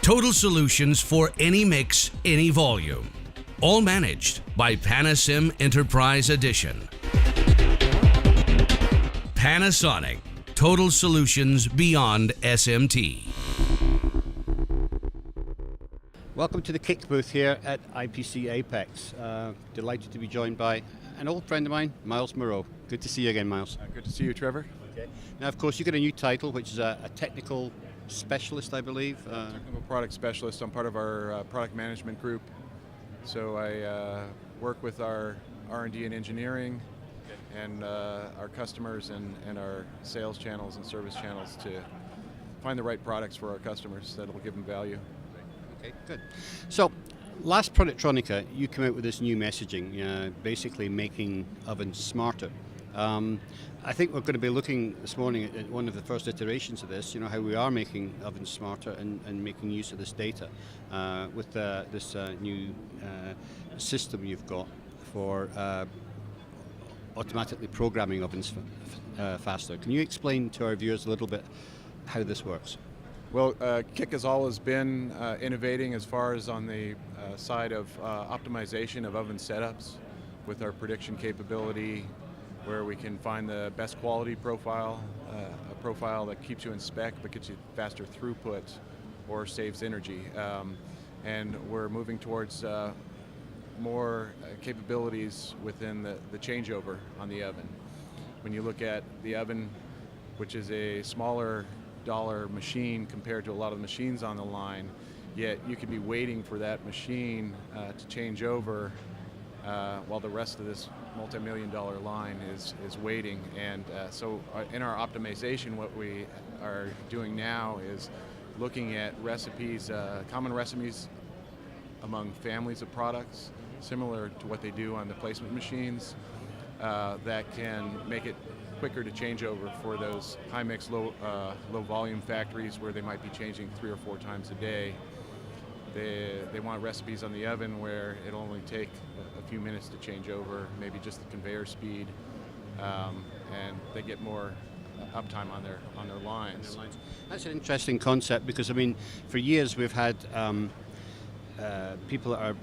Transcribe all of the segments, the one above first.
Total solutions for any mix, any volume. All managed by Panasim Enterprise Edition. Panasonic. Total solutions beyond SMT. Welcome to the KIC booth here at IPC Apex. Delighted to be joined by an old friend of mine, Miles Moreau. Good to see you again, Miles. Good to see you, Trevor. Okay. Now, of course, you've got a new title, which is a technical specialist, I believe. Technical product specialist. I'm part of our product management group. So I work with our R&D and engineering and our customers and our sales channels and service channels to find the right products for our customers that will give them value. Okay, good. So, last Productronica, you came out with this new messaging, basically making ovens smarter. I think we're going to be looking this morning at one of the first iterations of this, how we are making ovens smarter and making use of this data with this new system you've got for automatically programming ovens faster. Can you explain to our viewers a little bit how this works? Well, KIC has always been innovating as far as on the side of optimization of oven setups with our prediction capability, where we can find the best quality profile, a profile that keeps you in spec but gets you faster throughput or saves energy. And we're moving towards more capabilities within the changeover on the oven. When you look at the oven, which is a smaller dollar machine compared to a lot of the machines on the line, yet you could be waiting for that machine to change over while the rest of this multi-million-dollar line is waiting. And so in our optimization, what we are doing now is looking at recipes, common recipes among families of products, similar to what they do on the placement machines, that can make it quicker to change over for those high mix, low volume factories where they might be changing 3 or 4 times a day. They want recipes on the oven where it'll only take a few minutes to change over, maybe just the conveyor speed, and they get more uptime on their lines. That's an interesting concept because, I mean, for years we've had people that are,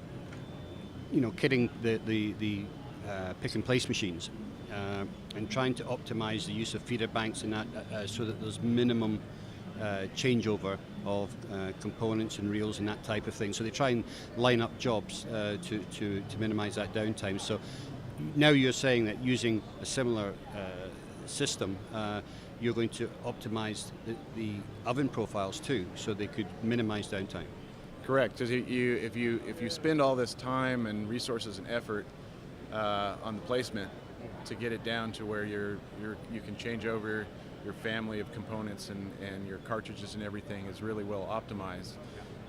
kitting the pick and place machines and trying to optimize the use of feeder banks and that so that there's minimum changeover of components and reels and that type of thing. So they try and line up jobs to minimize that downtime. So now you're saying that using a similar system, you're going to optimize the oven profiles too, so they could minimize downtime. Correct. Because if you spend all this time and resources and effort on the placement to get it down to where you can change over your family of components and your cartridges and everything is really well optimized,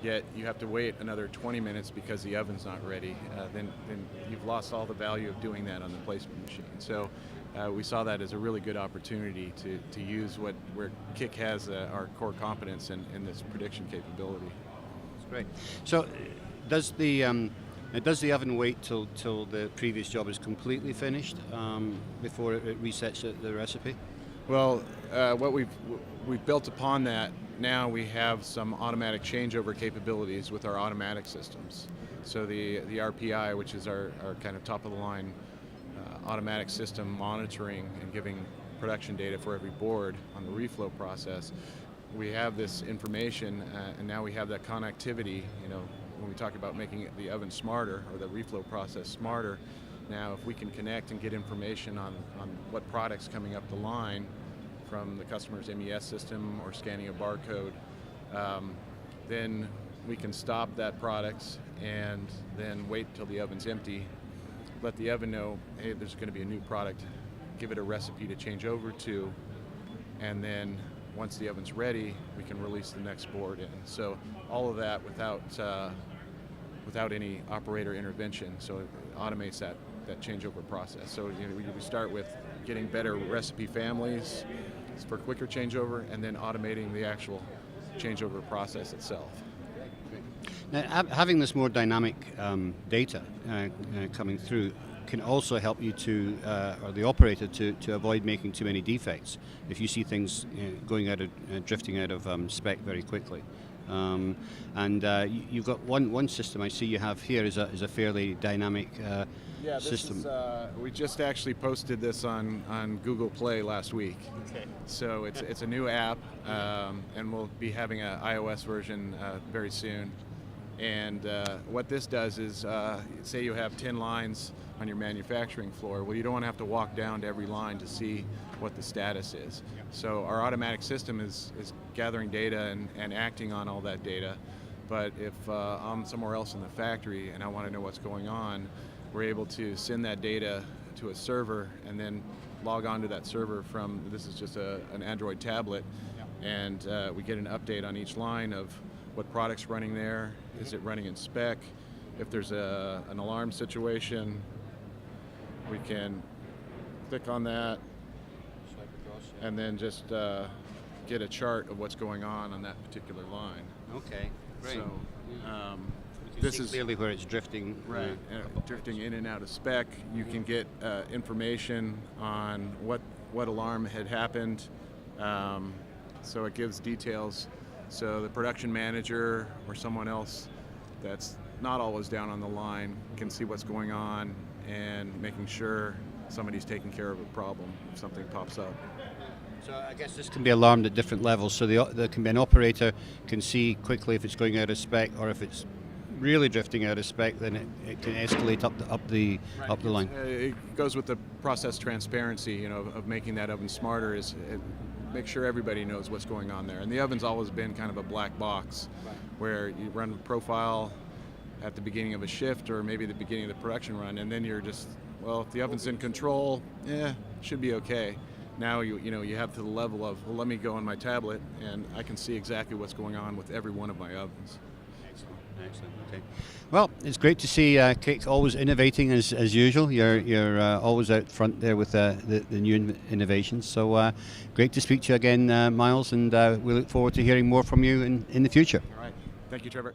yet you have to wait another 20 minutes because the oven's not ready, then you've lost all the value of doing that on the placement machine. So we saw that as a really good opportunity to use where KIC has our core competence in this prediction capability. That's great. So does the oven wait till the previous job is completely finished before it resets the recipe? Well, what we've built upon that, now we have some automatic changeover capabilities with our automatic systems. So the RPI, which is our kind of top of the line automatic system monitoring and giving production data for every board on the reflow process, we have this information and now we have that connectivity. When we talk about making the oven smarter or the reflow process smarter, now if we can connect and get information on what product's coming up the line from the customer's MES system or scanning a barcode, then we can stop that product and then wait till the oven's empty, let the oven know, hey, there's going to be a new product, give it a recipe to change over to, and then once the oven's ready, we can release the next board in. So all of that without any operator intervention, so it automates that changeover process. So we start with getting better recipe families for quicker changeover, and then automating the actual changeover process itself. Now, having this more dynamic data coming through can also help you to, or the operator, to avoid making too many defects. If you see things going out of, drifting out of spec very quickly, You've got one system I see you have here is a fairly dynamic Yeah, this system. is, we just actually posted this on Google Play last week. Okay. So it's a new app, and we'll be having an iOS version very soon. And what this does is, say you have 10 lines on your manufacturing floor. Well, you don't want to have to walk down to every line to see what the status is. So our automatic system is gathering data and acting on all that data. But if I'm somewhere else in the factory and I want to know what's going on, we're able to send that data to a server and then log on to that server from, this is just an Android tablet, and we get an update on each line of what product's running there, is it running in spec, if there's an alarm situation, we can click on that and then just get a chart of what's going on that particular line. Okay, great. So You this see is clearly where it's drifting. right, drifting in and out of spec. You can get information on what alarm had happened, so it gives details. So the production manager or someone else that's not always down on the line can see what's going on and making sure somebody's taking care of a problem if something pops up. So I guess this can be alarmed at different levels. So there can be an operator can see quickly if it's going out of spec, or if it's really drifting out of spec, then it can escalate up the line. It goes with the process transparency, of making that oven smarter. Make sure everybody knows what's going on there. And the oven's always been kind of a black box, where you run a profile at the beginning of a shift or maybe the beginning of the production run, and then you're just, well, if the oven's in control, should be okay. Now you have to the level of, well, let me go on my tablet and I can see exactly what's going on with every one of my ovens. Excellent. Okay. Well, it's great to see KIC always innovating as usual. You're always out front there with the new innovations. So great to speak to you again, Miles, and we look forward to hearing more from you in the future. All right. Thank you, Trevor.